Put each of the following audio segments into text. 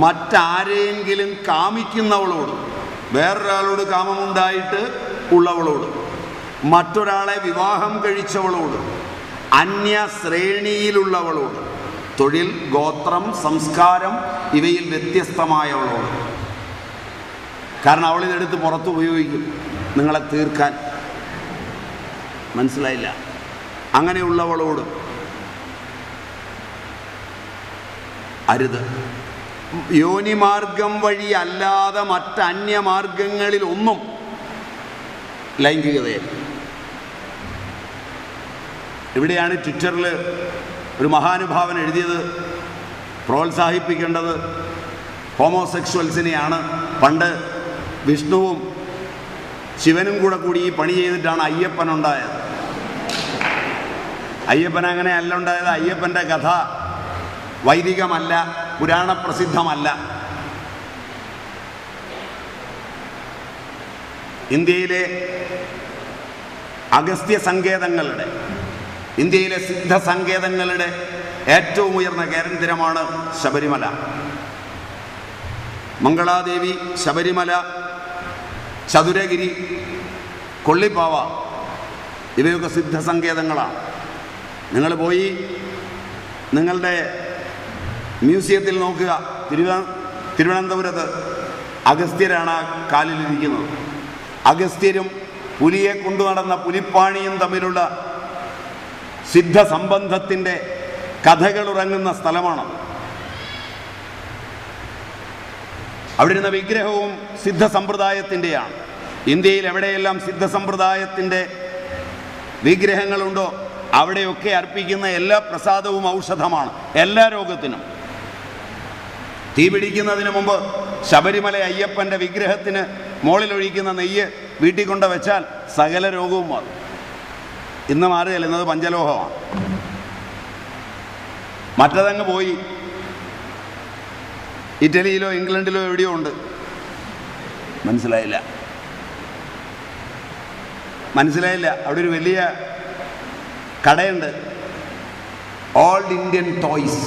മറ്റാരെങ്കിലും കാമിക്കുന്നവളോട്, വേറൊരാളോട് കാമമുണ്ടായിട്ട് ഉള്ളവളോട്, മറ്റൊരാളെ വിവാഹം കഴിച്ചവളോട്, അന്യ ശ്രേണിയിലുള്ളവളോട്, തൊഴിൽ, ഗോത്രം, സംസ്കാരം ഇവയിൽ വ്യത്യസ്തമായവളോട്. കാരണം അവളിതെടുത്ത് പുറത്ത് ഉപയോഗിക്കും നിങ്ങളെ തീർക്കാൻ. മനസ്സിലായില്ല? അങ്ങനെയുള്ളവളോട് അരുത്. യോനിമാർഗം വഴി അല്ലാതെ മറ്റന്യമാർഗങ്ങളിൽ ഒന്നും ലൈംഗികതയില്ല. ഇവിടെയാണ് ട്വിറ്ററിൽ ഒരു മഹാനുഭാവൻ എഴുതിയത്, പ്രോത്സാഹിപ്പിക്കേണ്ടത് ഹോമോസെക്ഷൽസിനെയാണ്. പണ്ട് വിഷ്ണുവും ശിവനും കൂടി ഈ പണി ചെയ്തിട്ടാണ് അയ്യപ്പൻ ഉണ്ടായത്. അയ്യപ്പൻ അങ്ങനെ അല്ല ഉണ്ടായത്. അയ്യപ്പൻ്റെ കഥ വൈദികമല്ല, പുരാണപ്രസിദ്ധമല്ല. ഇന്ത്യയിലെ അഗസ്ത്യ സങ്കേതങ്ങളുടെ, ഇന്ത്യയിലെ സിദ്ധ സങ്കേതങ്ങളുടെ ഏറ്റവും ഉയർന്ന കേന്ദ്രമാണ് ശബരിമല. മംഗളാദേവി, ശബരിമല, ചതുരഗിരി, കൊള്ളിപ്പാവ ഇവയൊക്കെ സിദ്ധ സങ്കേതങ്ങളാണ്. നിങ്ങൾ പോയി നിങ്ങളുടെ മ്യൂസിയത്തിൽ നോക്കുക. തിരുവനന്തപുരത്ത് അഗസ്ത്യരാണ് ആ കാലിലിരിക്കുന്നത്. അഗസ്ത്യരും പുലിയെ കൊണ്ടു നടന്ന പുലിപ്പാണിയും തമ്മിലുള്ള സിദ്ധ സംബന്ധത്തിൻ്റെ കഥകൾ ഉറങ്ങുന്ന സ്ഥലമാണ്. അവിടെ ഇരുന്ന വിഗ്രഹവും സിദ്ധ സമ്പ്രദായത്തിൻ്റെയാണ്. ഇന്ത്യയിൽ എവിടെയെല്ലാം സിദ്ധ സമ്പ്രദായത്തിൻ്റെ വിഗ്രഹങ്ങളുണ്ടോ അവിടെയൊക്കെ അർപ്പിക്കുന്ന എല്ലാ പ്രസാദവും ഔഷധമാണ് എല്ലാ രോഗത്തിനും. തീ പിടിക്കുന്നതിന് മുമ്പ് ശബരിമല അയ്യപ്പൻ്റെ വിഗ്രഹത്തിന് മുകളിലൊഴിക്കുന്ന നെയ്യ് വീട്ടിൽ കൊണ്ട് വെച്ചാൽ സകല രോഗവും മാറും. ഇന്ന് മാറുകയല്ല, ഇന്നത് പഞ്ചലോഹമാണ്. മറ്റതങ്ങ് പോയി ഇറ്റലിയിലോ ഇംഗ്ലണ്ടിലോ എവിടെയോ ഉണ്ട്. മനസ്സിലായില്ല? അവിടെ ഒരു വലിയ കടയുണ്ട്, old Indian toys.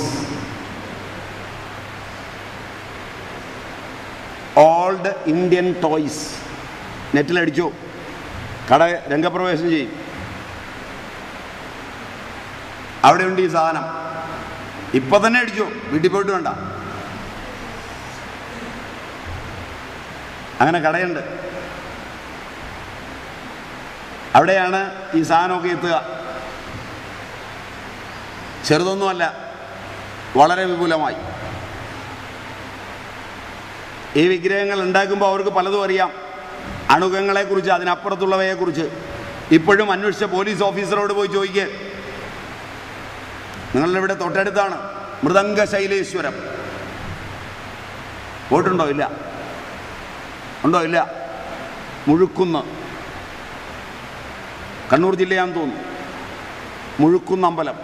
Old Indian toys നെറ്റിലടിച്ചോ, കട രംഗപ്രവേശം ചെയ്യും. അവിടെയുണ്ട് ഈ സാധനം. ഇപ്പം തന്നെ അടിച്ചോ, വീട്ടിൽ പോയിട്ട് വേണ്ട. അങ്ങനെ കടയുണ്ട്. അവിടെയാണ് ഈ സാധനമൊക്കെ എത്തുക. ചെറുതൊന്നുമല്ല, വളരെ വിപുലമായി. ഈ വിഗ്രഹങ്ങൾ ഉണ്ടാക്കുമ്പോൾ അവർക്ക് പലതും അറിയാം. അണുകങ്ങളെക്കുറിച്ച്, അതിനപ്പുറത്തുള്ളവയെക്കുറിച്ച്. ഇപ്പോഴും അന്വേഷിച്ച പോലീസ് ഓഫീസറോട് പോയി ചോദിക്കുക. നിങ്ങളുടെ ഇവിടെ തൊട്ടടുത്താണ് മൃദംഗ ശൈലേശ്വരം. പോയിട്ടുണ്ടോ? ഇല്ല. ഉണ്ടോ? ഇല്ല. മുഴുക്കുന്ന്, കണ്ണൂർ ജില്ലയാണെന്ന് തോന്നുന്നു. മുഴുക്കുന്ന് അമ്പലം,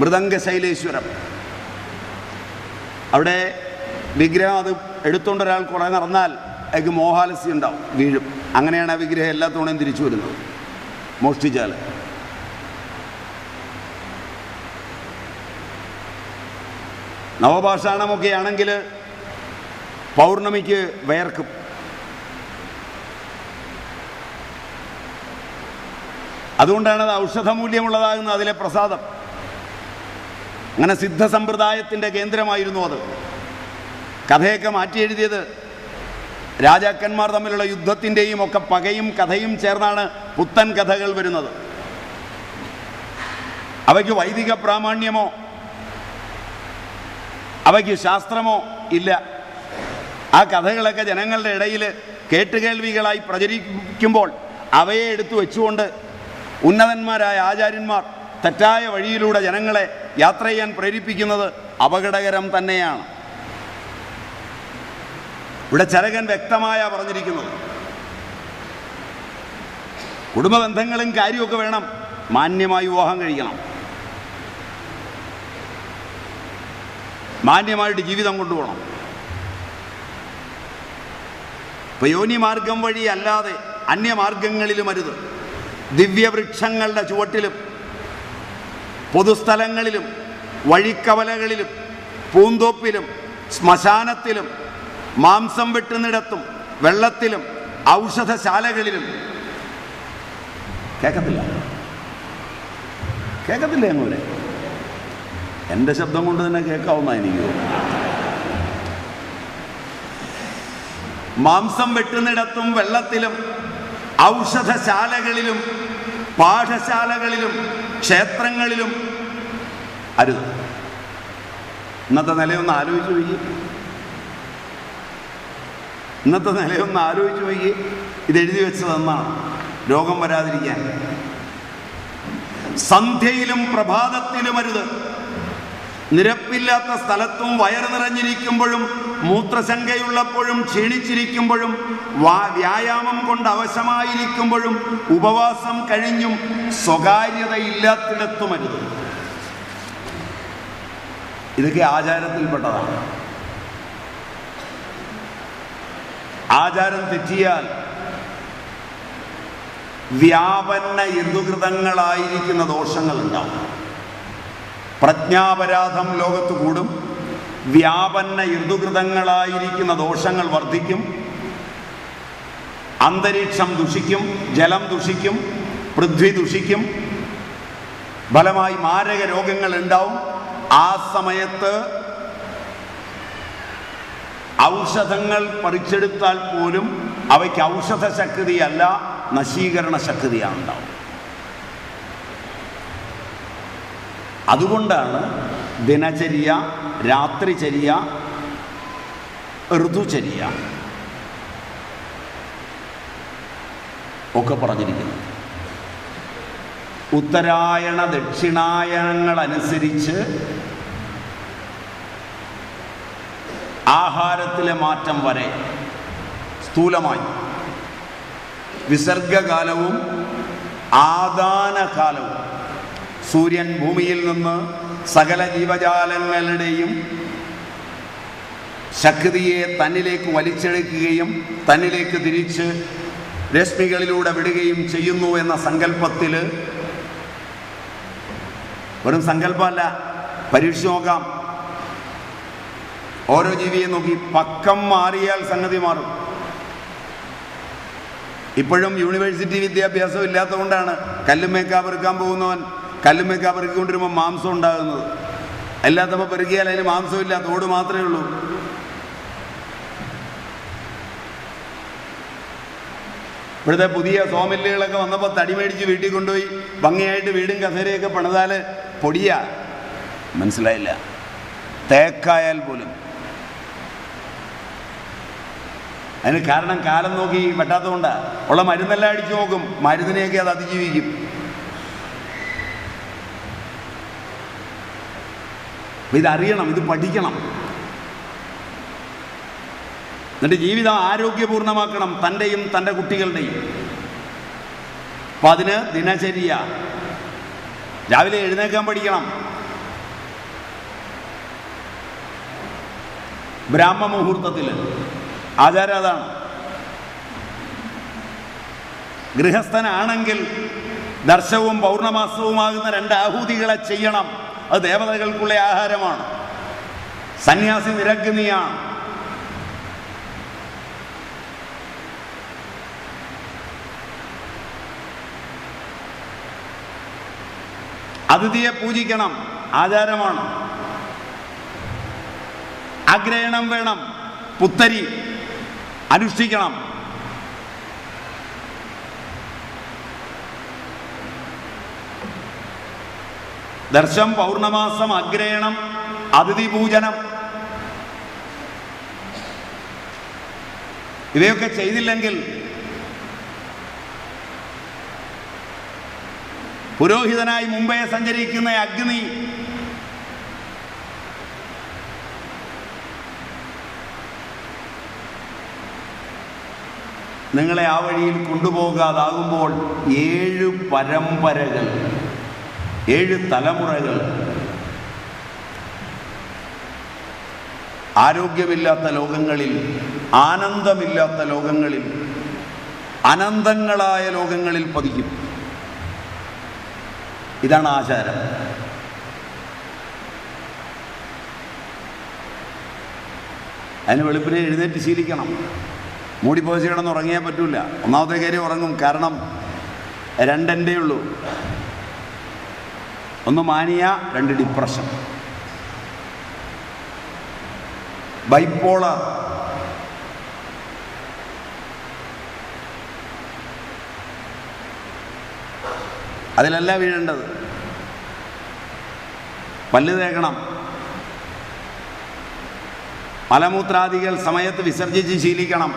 മൃദംഗ ശൈലേശ്വരം. അവിടെ വിഗ്രഹം അത് എടുത്തുകൊണ്ട് ഒരാൾ കുറേ നടന്നാൽ അയാൾക്ക് മോഹാലസ്യം ഉണ്ടാവും, വീഴും. അങ്ങനെയാണ് ആ വിഗ്രഹം എല്ലാ തവണയും തിരിച്ചു വരുന്നത് മോഷ്ടിച്ചാൽ. നവപാഷാണമൊക്കെ ആണെങ്കിൽ പൗർണമിക്ക് വേർക്കും. അതുകൊണ്ടാണ് അത് ഔഷധമൂല്യമുള്ളതാകുന്നത്, അതിലെ പ്രസാദം. അങ്ങനെ സിദ്ധ സമ്പ്രദായത്തിൻ്റെ കേന്ദ്രമായിരുന്നു അത്. കഥയൊക്കെ മാറ്റി എഴുതിയത് രാജാക്കന്മാർ തമ്മിലുള്ള യുദ്ധത്തിൻ്റെയും ഒക്കെ പകയും കഥയും ചേർന്നാണ് പുത്തൻ കഥകൾ വരുന്നത്. അവയ്ക്ക് വൈദിക പ്രാമാണ്യമോ അവയ്ക്ക് ശാസ്ത്രമോ ഇല്ല. ആ കഥകളൊക്കെ ജനങ്ങളുടെ ഇടയിൽ കേട്ടുകേൾവികളായി പ്രചരിക്കുമ്പോൾ അവയെ എടുത്തു വെച്ചുകൊണ്ട് ഉന്നതന്മാരായ ആചാര്യന്മാർ തെറ്റായ വഴിയിലൂടെ ജനങ്ങളെ യാത്ര ചെയ്യാൻ പ്രേരിപ്പിക്കുന്നത് അപകടകരം തന്നെയാണ്. ഇവിടെ ചരകൻ വ്യക്തമായ പറഞ്ഞിരിക്കുന്നത്, കുടുംബ ബന്ധങ്ങളും കാര്യമൊക്കെ വേണം, മാന്യമായി വിവാഹം കഴിക്കണം, മാന്യമായിട്ട് ജീവിതം കൊണ്ടുപോകണം. ഇപ്പം യോനിമാർഗം വഴി അല്ലാതെ അന്യമാർഗങ്ങളിലും അരുത്. ദിവ്യവൃക്ഷങ്ങളുടെ ചുവട്ടിലും പൊതുസ്ഥലങ്ങളിലും വഴിക്കവലകളിലും പൂന്തോപ്പിലും ശ്മശാനത്തിലും മാംസം വെട്ടുന്നിടത്തും വെള്ളത്തിലും ഔഷധശാലകളിലും. കേൾക്കത്തില്ല അങ്ങോട്ട്? എൻ്റെ ശബ്ദം കൊണ്ട് തന്നെ കേൾക്കാവുന്ന എനിക്ക്. മാംസം വെട്ടുന്നിടത്തും വെള്ളത്തിലും ഔഷധശാലകളിലും പാഠശാലകളിലും ക്ഷേത്രങ്ങളിലും അരുത്. ഇന്നത്തെ നിലയൊന്ന് ആലോചിച്ച് പോയി. ഇതെഴുതി വെച്ചതെന്നാണ് രോഗം വരാതിരിക്കാൻ. സന്ധ്യയിലും പ്രഭാതത്തിലും അരുത്. നിരപ്പില്ലാത്ത സ്ഥലത്തും വയറ് നിറഞ്ഞിരിക്കുമ്പോഴും മൂത്രശങ്കയുള്ളപ്പോഴും ക്ഷീണിച്ചിരിക്കുമ്പോഴും വ്യായാമം കൊണ്ട് അവശമായിരിക്കുമ്പോഴും ഉപവാസം കഴിഞ്ഞും സ്വകാര്യതയില്ലാത്തിടത്തും അരുത്. ഇതൊക്കെ ആചാരത്തിൽപ്പെട്ടതാണ്. ആചാരം തെറ്റിയാൽ വ്യാപന്ന ഋതുകൃതങ്ങളായിരിക്കുന്ന ദോഷങ്ങൾ ഉണ്ടാവും. പ്രജ്ഞാപരാധം ലോകത്ത് കൂടും. വ്യാപന്ന ഋതുകൃതങ്ങളായിരിക്കുന്ന ദോഷങ്ങൾ വർദ്ധിക്കും. അന്തരീക്ഷം ദുഷിക്കും, ജലം ദുഷിക്കും, പൃഥ്വി ദുഷിക്കും. ഫലമായി മാരക രോഗങ്ങൾ ഉണ്ടാവും. ആ സമയത്ത് ഔഷധങ്ങൾ പറിച്ചെടുത്താൽ പോലും അവയ്ക്ക് ഔഷധ ശക്തിയല്ല, നശീകരണ ശക്തിയാണ് ഉണ്ടാവും. അതുകൊണ്ടാണ് ദിനചര്യ, രാത്രിചര്യ, ഋതുചര്യ ഒക്കെ പറഞ്ഞിരിക്കുന്നത്. ഉത്തരായണ ദക്ഷിണായനങ്ങളനുസരിച്ച് ആഹാരത്തിലെ മാറ്റം വരെ സ്ഥൂലമായി വിസർഗകാലവും ആദാനകാലവും സൂര്യൻ ഭൂമിയിൽ നിന്ന് സകല ജീവജാലങ്ങളുടെയും ശക്തിയെ തന്നിലേക്ക് വലിച്ചെടുക്കുകയും തന്നിലേക്ക് തിരിച്ച് രശ്മികളിലൂടെ വിടുകയും ചെയ്യുന്നു എന്ന സങ്കല്പത്തിൽ, വെറും സങ്കല്പമല്ല, പരീക്ഷിച്ച് നോക്കാം. ഓരോ ജീവിയെ നോക്കി പക്കം മാറിയാൽ സംഗതി മാറും. ഇപ്പോഴും യൂണിവേഴ്സിറ്റി വിദ്യാഭ്യാസം ഇല്ലാത്തതുകൊണ്ടാണ് കല്ലുമേക്കാ പെറുക്കാൻ പോകുന്നവൻ കല്ലുമേക്കാ പെറുക്കിക്കൊണ്ടിരുമ്പോൾ മാംസം ഉണ്ടാകുന്നത്. അല്ലാത്തപ്പോൾ പെറുക്കിയാൽ അതിന് മാംസമില്ല, തോട് മാത്രമേ ഉള്ളൂ. ഇവിടുത്തെ പുതിയ സോമില്ലുകളൊക്കെ വന്നപ്പോൾ തടി മേടിച്ച് വീട്ടിൽ കൊണ്ടുപോയി ഭംഗിയായിട്ട് വീടും കസേരയൊക്കെ പണിതാൽ പൊടിയാ. മനസ്സിലായില്ല? തേക്കായാൽ പോലും. അതിന് കാരണം കാലം നോക്കി വെട്ടാത്തതുകൊണ്ടാണ്. ഉള്ള മരുന്നെല്ലാം അടിച്ചു നോക്കും, മരുന്നിനെയൊക്കെ അത് അതിജീവിക്കും. ഇതറിയണം, ഇത് പഠിക്കണം. എന്നിട്ട് ജീവിതം ആരോഗ്യപൂർണ്ണമാക്കണം, തൻ്റെയും തൻ്റെ കുട്ടികളുടെയും. അപ്പം അതിന് ദിനചര്യ, രാവിലെ എഴുന്നേക്കാൻ പഠിക്കണം. ബ്രാഹ്മ മുഹൂർത്തത്തിൽ ആചാരം അതാണ്. ഗൃഹസ്ഥനാണെങ്കിൽ ദർശവും പൗർണമാസവുമാകുന്ന 2 ആഹൂതികളെ ചെയ്യണം. അത് ദേവതകൾക്കുള്ള ആഹാരമാണ്. സന്യാസി നിരഗ്നിയാണ്. അതിഥിയെ പൂജിക്കണം, ആചാരമാണ്. ആഗ്രഹണം വേണം, പുത്തരി അനുഷ്ഠിക്കണം. ദർശം, പൗർണമാസം, അഗ്രഹണം, അതിഥി പൂജനം, ഇവയൊക്കെ ചെയ്തില്ലെങ്കിൽ പുരോഹിതനായി മുമ്പേ സഞ്ചരിക്കുന്ന അഗ്നി നിങ്ങളെ ആ വഴിയിൽ കൊണ്ടുപോകാതാകുമ്പോൾ 7 പരമ്പരകൾ, 7 തലമുറകൾ ആരോഗ്യമില്ലാത്ത ലോകങ്ങളിൽ, ആനന്ദമില്ലാത്ത ലോകങ്ങളിൽ, അനന്തങ്ങളായ ലോകങ്ങളിൽ പതിക്കും. ഇതാണ് ആചാരം. അതിന് വെളുപ്പിനെ എഴുന്നേറ്റ് ശീലിക്കണം. മൂടിപ്പോച്ച് കിടന്ന് ഉറങ്ങിയാൽ പറ്റൂല. ഒന്നാമത്തെ കാര്യം ഉറങ്ങും, കാരണം രണ്ടെൻ്റെ ഉള്ളൂ. ഒന്ന് മാനിയ, 2 ഡിപ്രഷൻ, ബൈപ്പോളർ. അതിലല്ല വീഴേണ്ടത്. പല്ല് തേക്കണം, മലമൂത്രാദികൾ സമയത്ത് വിസർജിച്ച് ശീലിക്കണം.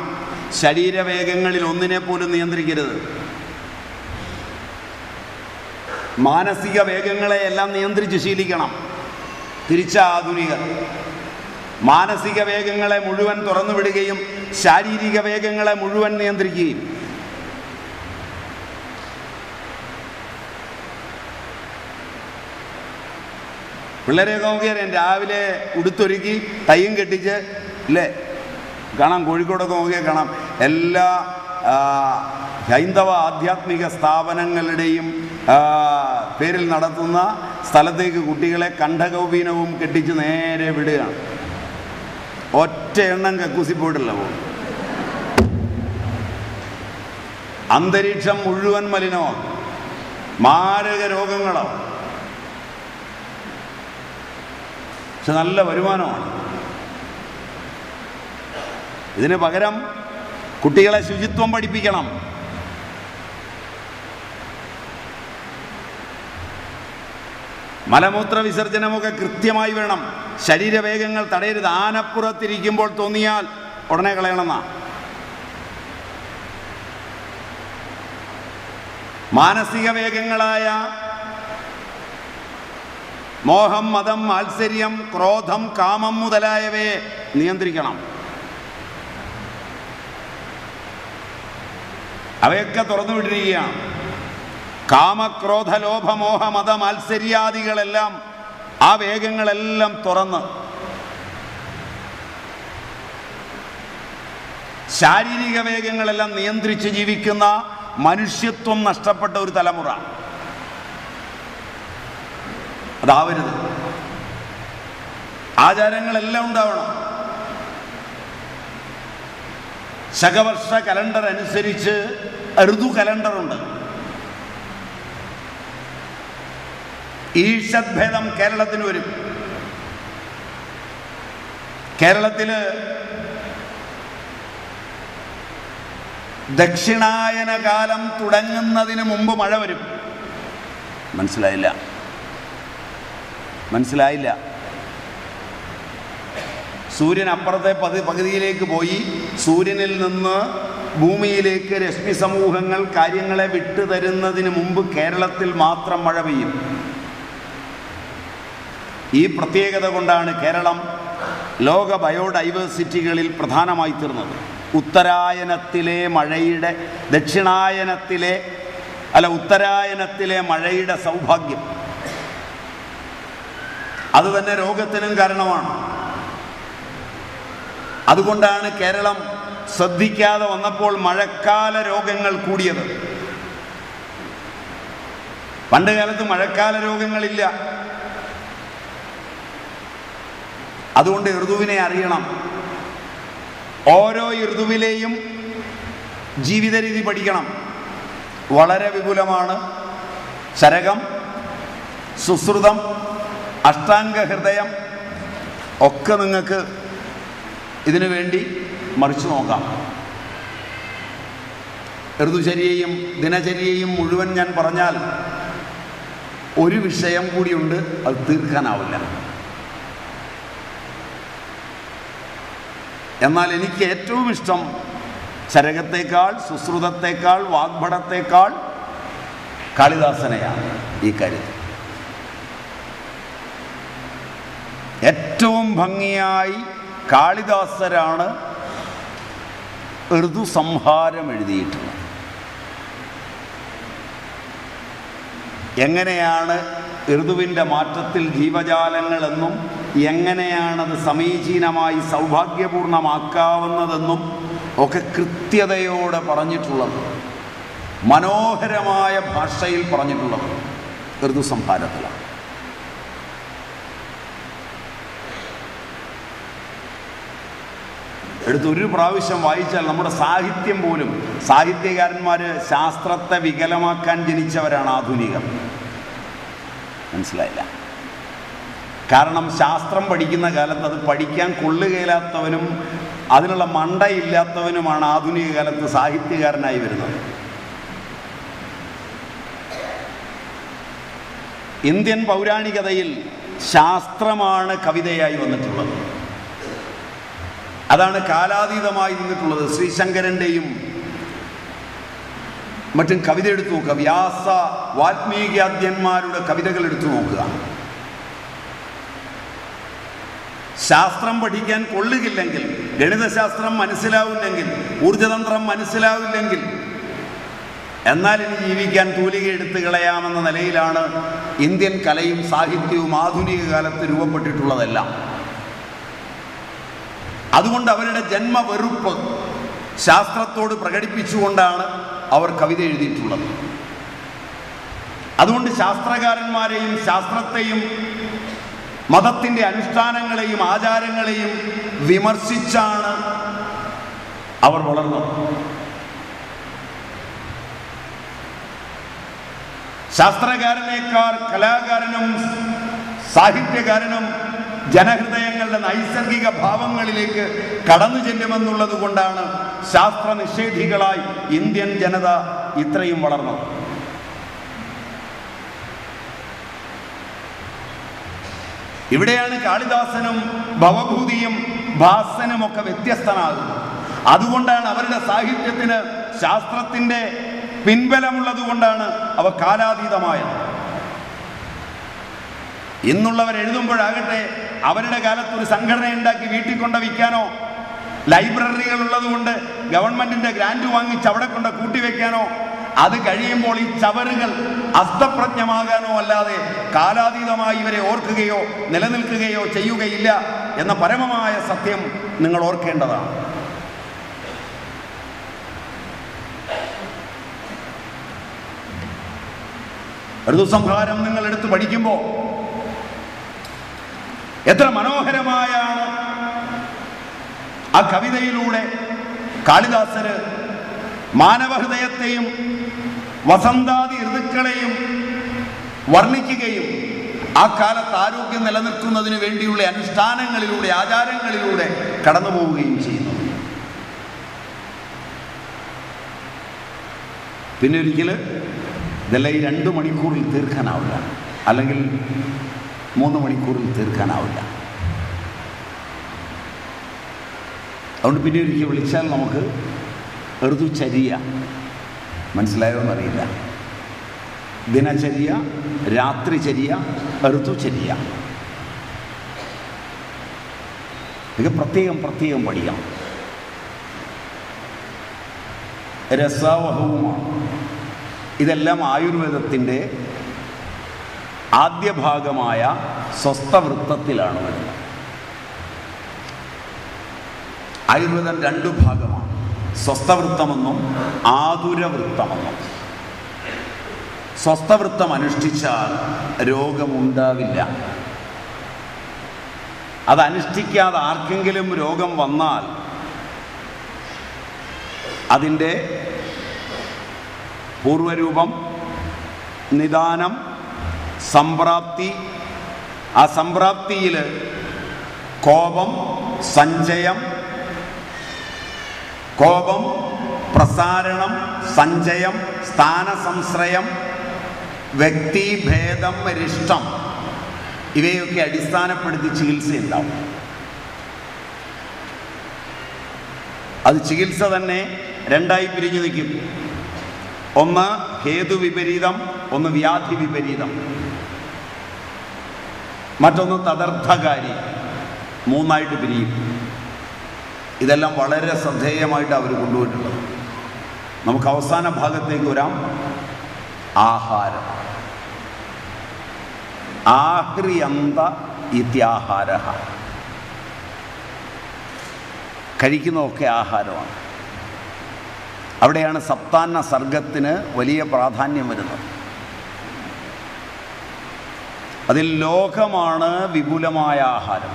ശരീരവേഗങ്ങളിൽ ഒന്നിനെ പോലും നിയന്ത്രിക്കരുത്. മാനസിക വേഗങ്ങളെ എല്ലാം നിയന്ത്രിച്ച് ശീലിക്കണം. തിരിച്ച ആധുനികർ മാനസിക വേഗങ്ങളെ മുഴുവൻ തുറന്നു വിടുകയും ശാരീരിക വേഗങ്ങളെ മുഴുവൻ നിയന്ത്രിക്കുകയും. പിള്ളേരെയൊക്കെ നോക്കിയാൽ രാവിലെ ഉടുത്തൊരുക്കി തയ്യും കെട്ടിച്ച് അല്ലേ കാണാം. കോഴിക്കോടൊക്കെ നോക്കിയാൽ കാണാം. എല്ലാ ഹൈന്ദവ ആധ്യാത്മിക സ്ഥാപനങ്ങളുടെയും പേരിൽ നടത്തുന്ന സ്ഥലത്തേക്ക് കുട്ടികളെ കണ്ഠകൗപീനവും കെട്ടിച്ച് നേരെ വിടുകയാണ്. ഒറ്റ എണ്ണം കക്കൂസി പോയിട്ടില്ല. അന്തരീക്ഷം മുഴുവൻ മലിനമാകും, മാരക രോഗങ്ങളാവും. പക്ഷെ നല്ല വരുമാനമാണ്. ഇതിന് പകരം കുട്ടികളെ ശുചിത്വം പഠിപ്പിക്കണം. മലമൂത്ര വിസർജനമൊക്കെ കൃത്യമായി വേണം. ശരീരവേഗങ്ങൾ തടയരുത്. ആനപ്പുറത്തിരിക്കുമ്പോൾ തോന്നിയാൽ ഉടനെ കളയണമെന്നാ. മാനസിക വേഗങ്ങളായ മോഹം, മതം, മാത്സര്യം, ക്രോധം, കാമം മുതലായവയെ നിയന്ത്രിക്കണം. അവയൊക്കെ തുറന്നു വിട്ടിരിക്കുകയാണ്. കാമക്രോധ ലോഭമോഹ മത മാത്സര്യാദികളെല്ലാം, ആ വേഗങ്ങളെല്ലാം തുറന്ന് ശാരീരിക വേഗങ്ങളെല്ലാം നിയന്ത്രിച്ച് ജീവിക്കുന്ന മനുഷ്യത്വം നഷ്ടപ്പെട്ട ഒരു തലമുറ. അതാവരുത്. ആചാരങ്ങളെല്ലാം ഉണ്ടാവണം. ശകവർഷ കലണ്ടർ അനുസരിച്ച് ഋതു കലണ്ടറുണ്ട്. ഈഷദ്ഭേദം കേരളത്തിന് വരും. കേരളത്തിൽ ദക്ഷിണായന കാലം തുടങ്ങുന്നതിന് മുമ്പ് മഴ വരും. മനസ്സിലായില്ല. സൂര്യൻ അപ്പുറത്തെ പകുതിയിലേക്ക് പോയി സൂര്യനിൽ നിന്ന് ഭൂമിയിലേക്ക് രശ്മി സമൂഹങ്ങൾ കാര്യങ്ങളെ വിട്ടു തരുന്നതിന് മുമ്പ് കേരളത്തിൽ മാത്രം മഴ പെയ്യും. ഈ പ്രത്യേകത കൊണ്ടാണ് കേരളം ലോക ബയോഡൈവേഴ്സിറ്റികളിൽ പ്രധാനമായി തീർന്നത്. ഉത്തരായനത്തിലെ മഴയുടെ സൗഭാഗ്യം അതുതന്നെ രോഗത്തിനും കാരണമാണ്. അതുകൊണ്ടാണ് കേരളം ശ്രദ്ധിക്കാതെ വന്നപ്പോൾ മഴക്കാല രോഗങ്ങൾ കൂടിയത്. പണ്ട് കാലത്ത് മഴക്കാല രോഗങ്ങളില്ല. അതുകൊണ്ട് ഋതുവിനെ അറിയണം. ഓരോ ഋതുവിലെയും ജീവിത രീതി പഠിക്കണം. വളരെ വിപുലമാണ്. ശരകം, സുശ്രുതം, അഷ്ടാംഗ ഹൃദയം ഒക്കെ നിങ്ങൾക്ക് ഇതിനു വേണ്ടി മറിച്ചു നോക്കാം. ഋതുചര്യയും ദിനചര്യയും മുഴുവൻ ഞാൻ പറഞ്ഞാൽ ഒരു വിഷയം കൂടിയുണ്ട്, അത് തീർക്കാനാവില്ല. എന്നാൽ എനിക്ക് ഏറ്റവും ഇഷ്ടം ചരകത്തേക്കാൾ, സുശ്രുതത്തേക്കാൾ, വാഗ്ഭടത്തേക്കാൾ കാളിദാസനെയാണ്. ഈ കാര്യത്തിൽ ഏറ്റവും ഭംഗിയായി കാളിദാസരാണ് ഋതുസംഹാരം എഴുതിയിട്ടുള്ളത്. എങ്ങനെയാണ് ഋതുവിൻ്റെ മാറ്റത്തിൽ ജീവജാലങ്ങളെന്നും എങ്ങനെയാണത് സമീചീനമായി സൗഭാഗ്യപൂർണമാക്കാവുന്നതെന്നും ഒക്കെ കൃത്യതയോടെ പറഞ്ഞിട്ടുള്ളത്, മനോഹരമായ ഭാഷയിൽ പറഞ്ഞിട്ടുള്ളത് ഋതുസംഹാരത്തിലാണ്. എടുത്തൊരു പ്രാവശ്യം വായിച്ചാൽ നമ്മുടെ സാഹിത്യം പോലും, സാഹിത്യകാരന്മാർ ശാസ്ത്രത്തെ വികലമാക്കാൻ ജനിച്ചവരാണ് ആധുനികർ. മനസ്സിലായില്ല? കാരണം ശാസ്ത്രം പഠിക്കുന്ന കാലത്ത് അത് പഠിക്കാൻ കൊള്ളുകയില്ലാത്തവനും അതിനുള്ള മണ്ടയില്ലാത്തവനുമാണ് ആധുനിക കാലത്ത് സാഹിത്യകാരനായി വരുന്നത്. ഇന്ത്യൻ പൗരാണികതയിൽ ശാസ്ത്രമാണ് കവിതയായി വന്നിട്ടുള്ളത്. അതാണ് കാലാതീതമായി നിന്നിട്ടുള്ളത്. ശ്രീശങ്കരൻ്റെയും മറ്റും കവിത എടുത്തു നോക്കുക, വ്യാസ വാൽമീകാദ്യന്മാരുടെ കവിതകൾ എടുത്തു നോക്കുക. ശാസ്ത്രം പഠിക്കാൻ കൊള്ളുകില്ലെങ്കിൽ, ഗണിതശാസ്ത്രം മനസ്സിലാവില്ലെങ്കിൽ, ഊർജതന്ത്രം മനസ്സിലാവില്ലെങ്കിൽ, എന്നാൽ ഇനി ജീവിക്കാൻ തൂലിക എടുത്തു കളയാമെന്ന നിലയിലാണ് ഇന്ത്യൻ കലയും സാഹിത്യവും ആധുനിക കാലത്ത് രൂപപ്പെട്ടിട്ടുള്ളതെല്ലാം. അതുകൊണ്ട് അവരുടെ ജന്മവെറുപ്പ് ശാസ്ത്രത്തോട് പ്രകടിപ്പിച്ചുകൊണ്ടാണ് അവർ കവിത എഴുതിയിട്ടുള്ളത്. അതുകൊണ്ട് ശാസ്ത്രകാരന്മാരെയും ശാസ്ത്രത്തെയും മതത്തിൻ്റെ അനുഷ്ഠാനങ്ങളെയും ആചാരങ്ങളെയും വിമർശിച്ചാണ് അവർ വളർന്നത്. ശാസ്ത്രകാരനേക്കാൾ കലാകാരനും സാഹിത്യകാരനും ജനഹൃദയങ്ങളുടെ നൈസർഗിക ഭാവങ്ങളിലേക്ക് കടന്നു ചെല്ലുമെന്നുള്ളത് കൊണ്ടാണ് ശാസ്ത്രനിഷേധികളായി ഇന്ത്യൻ ജനത ഇത്രയും വളർന്നത്. ഇവിടെയാണ് കാളിദാസനും ഭവഭൂതിയും ഭാസനും ഒക്കെ വ്യത്യസ്തനാകുന്നത്. അതുകൊണ്ടാണ് അവരുടെ സാഹിത്യത്തിന് ശാസ്ത്രത്തിൻ്റെ പിൻബലമുള്ളത് കൊണ്ടാണ് അവ കാലാതീതമായത്. ഇന്നുള്ളവർ എഴുതുമ്പോഴാകട്ടെ അവരുടെ കാലത്ത് ഒരു സംഘടന ഉണ്ടാക്കി വീട്ടിൽ കൊണ്ട് വിൽക്കാനോ, ലൈബ്രറികൾ ഉള്ളതുകൊണ്ട് ഗവൺമെന്റിന്റെ ഗ്രാന്റ് വാങ്ങിച്ച് അവിടെ കൊണ്ട് കൂട്ടിവെക്കാനോ, അത് കഴിയുമ്പോൾ ഈ ചവറുകൾ അസ്തപ്രജ്ഞമാകാനോ അല്ലാതെ കാലാതീതമായി ഇവരെ ഓർക്കുകയോ നിലനിൽക്കുകയോ ചെയ്യുകയില്ല എന്ന പരമമായ സത്യം നിങ്ങൾ ഓർക്കേണ്ടതാണ്. ഋതുസംഹാരം നിങ്ങൾ എടുത്ത് പഠിക്കുമ്പോൾ എത്ര മനോഹരമായാണ് ആ കവിതയിലൂടെ കാളിദാസന് മാനവഹൃദയത്തെയും വസന്താദി ഋതുക്കളെയും വർണ്ണിക്കുകയും ആ കാലത്ത് ആരോഗ്യം നിലനിർത്തുന്നതിന് വേണ്ടിയുള്ള അനുഷ്ഠാനങ്ങളിലൂടെ ആചാരങ്ങളിലൂടെ കടന്നു പോവുകയും ചെയ്യുന്നു. പിന്നെ ഒരിക്കൽ ഇതെല്ലാം ഈ 2 മണിക്കൂറിൽ തീർക്കാനാവില്ല, അല്ലെങ്കിൽ 3 മണിക്കൂറിൽ തീർക്കാനാവില്ല. അതുകൊണ്ട് പിന്നെ ഒരിക്കൽ വിളിച്ചാൽ നമുക്ക് ഋതുചര്യ, മനസ്സിലായോ എന്നറിയില്ല, ദിനചര്യ, രാത്രിചര്യ, ഋതുചര്യ, ഇതൊക്കെ പ്രത്യേകം പഠിക്കണം. രസാവഹവുമാണ്. ഇതെല്ലാം ആയുർവേദത്തിൻ്റെ ആദ്യ ഭാഗമായ സ്വസ്ഥവൃത്തത്തിലാണ് വരുന്നത്. ആയുർവേദം 2 ഭാഗമാണ്, സ്വസ്ഥവൃത്തമെന്നും ആതുരവൃത്തമെന്നും. സ്വസ്ഥവൃത്തം അനുഷ്ഠിച്ചാൽ രോഗമുണ്ടാവില്ല. അതനുഷ്ഠിക്കാതെ ആർക്കെങ്കിലും രോഗം വന്നാൽ അതിൻ്റെ പൂർവരൂപം, നിദാനം, സംപ്രാപ്തി, ആ സംപ്രാപ്തിയിൽ കോപം, സഞ്ചയം, കോപം, പ്രസാരണം, സഞ്ചയം, സ്ഥാനസംശ്രയം, വ്യക്തിഭേദം, അരിഷ്ടം, ഇവയൊക്കെ അടിസ്ഥാനപ്പെടുത്തി ചികിത്സയുണ്ടാവും. അത് ചികിത്സ തന്നെ 2ആയി പിരിഞ്ഞു നിൽക്കും. ഒന്ന് ഹേതു വിപരീതം, ഒന്ന് വ്യാധി വിപരീതം, മറ്റൊന്ന് തദർത്ഥകാരി, 3ആയിട്ട് പിരിയും. ഇതെല്ലാം വളരെ ശ്രദ്ധേയമായിട്ട് അവർ കൊണ്ടുപോയിട്ടുള്ളത്. നമുക്ക് അവസാന ഭാഗത്തേക്ക് വരാം. ആഹാരം. ആഹ്രിയന്ത ഇത്യാഹാര, കഴിക്കുന്നതൊക്കെ ആഹാരമാണ്. അവിടെയാണ് സപ്താന്ന സർഗത്തിന് വലിയ പ്രാധാന്യം വരുന്നത്. അതിൽ ലോകമാണ് വിപുലമായ ആഹാരം.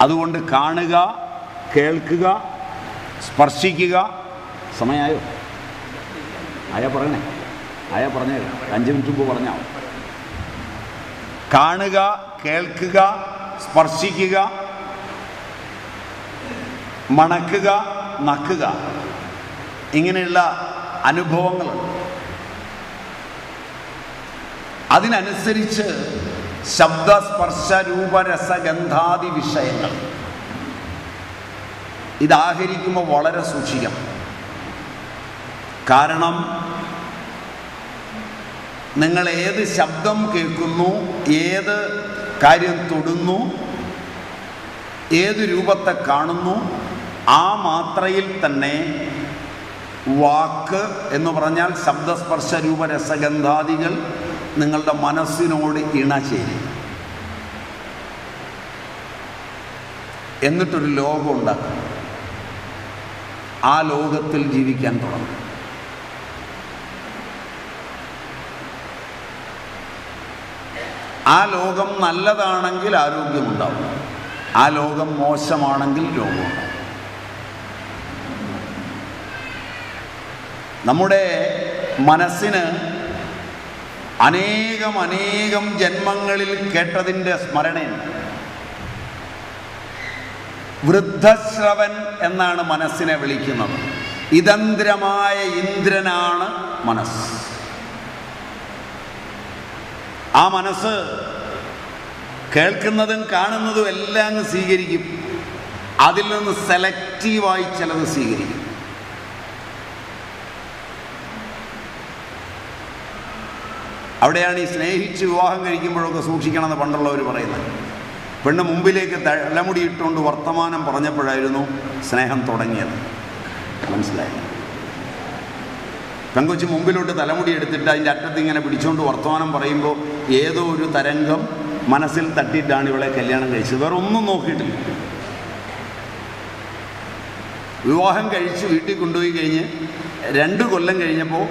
അതുകൊണ്ട് കാണുക, കേൾക്കുക, സ്പർശിക്കുക. സമയമായോ? ആയാ പറയണേ, ആയാ പറഞ്ഞേരാ, 5 മിനിറ്റ് മുമ്പ് പറഞ്ഞാൽ. കാണുക, കേൾക്കുക, സ്പർശിക്കുക, മണക്കുക, നക്കുക, ഇങ്ങനെയുള്ള അനുഭവങ്ങളുണ്ട്. അതിനനുസരിച്ച് ശബ്ദ, സ്പർശ, രൂപരസഗന്ധാദി വിഷയങ്ങൾ ഇതാഹരിക്കുമ്പോൾ വളരെ സൂക്ഷിക്കണം. കാരണം നിങ്ങൾ ഏത് ശബ്ദം കേൾക്കുന്നു, ഏത് കാര്യം തൊടുന്നു, ഏത് രൂപത്തെ കാണുന്നു, ആ മാത്രയിൽ തന്നെ വാക്ക് എന്ന് പറഞ്ഞാൽ ശബ്ദസ്പർശ രൂപരസഗന്ധാദികൾ നിങ്ങളുടെ മനസ്സിനോട് ഇണചേരും. എന്നിട്ടൊരു ലോകം ഉണ്ടാക്കും. ആ ലോകത്തിൽ ജീവിക്കാൻ തുടങ്ങും. ആ ലോകം നല്ലതാണെങ്കിൽ ആരോഗ്യമുണ്ടാവും, ആ ലോകം മോശമാണെങ്കിൽ രോഗമുണ്ടാവും. നമ്മുടെ മനസ്സിന് അനേകം ജന്മങ്ങളിൽ കേട്ടതിൻ്റെ സ്മരണയുണ്ട്. വൃദ്ധശ്രവൻ എന്നാണ് മനസ്സിനെ വിളിക്കുന്നത്. ഇതന്ത്രമായ ഇന്ദ്രനാണ് മനസ്സ്. ആ മനസ്സ് കേൾക്കുന്നതും കാണുന്നതും എല്ലാം അങ്ങ് സ്വീകരിക്കും. അതിൽ നിന്ന് സെലക്റ്റീവായി ചിലത് സ്വീകരിക്കും. അവിടെയാണ് ഈ സ്നേഹിച്ച് വിവാഹം കഴിക്കുമ്പോഴൊക്കെ സൂക്ഷിക്കണമെന്ന് പണ്ടുള്ളവർ പറയുന്നത്. പെണ്ണ് മുമ്പിലേക്ക് തലമുടി ഇട്ടുകൊണ്ട് വർത്തമാനം പറഞ്ഞപ്പോഴായിരുന്നു സ്നേഹം തുടങ്ങിയത്. മനസ്സിലായില്ല? പെങ്കൊച്ച് മുമ്പിലോട്ട് തലമുടി എടുത്തിട്ട് അതിൻ്റെ അറ്റത്ത് ഇങ്ങനെ പിടിച്ചുകൊണ്ട് വർത്തമാനം പറയുമ്പോൾ ഏതോ ഒരു തരംഗം മനസ്സിൽ തട്ടിയിട്ടാണ് ഇവളെ കല്യാണം കഴിച്ചത്. വേറെ ഒന്നും നോക്കിയിട്ടില്ല. വിവാഹം കഴിച്ച് വീട്ടിൽ കൊണ്ടുപോയി കഴിഞ്ഞ് 2 കൊല്ലം കഴിഞ്ഞപ്പോൾ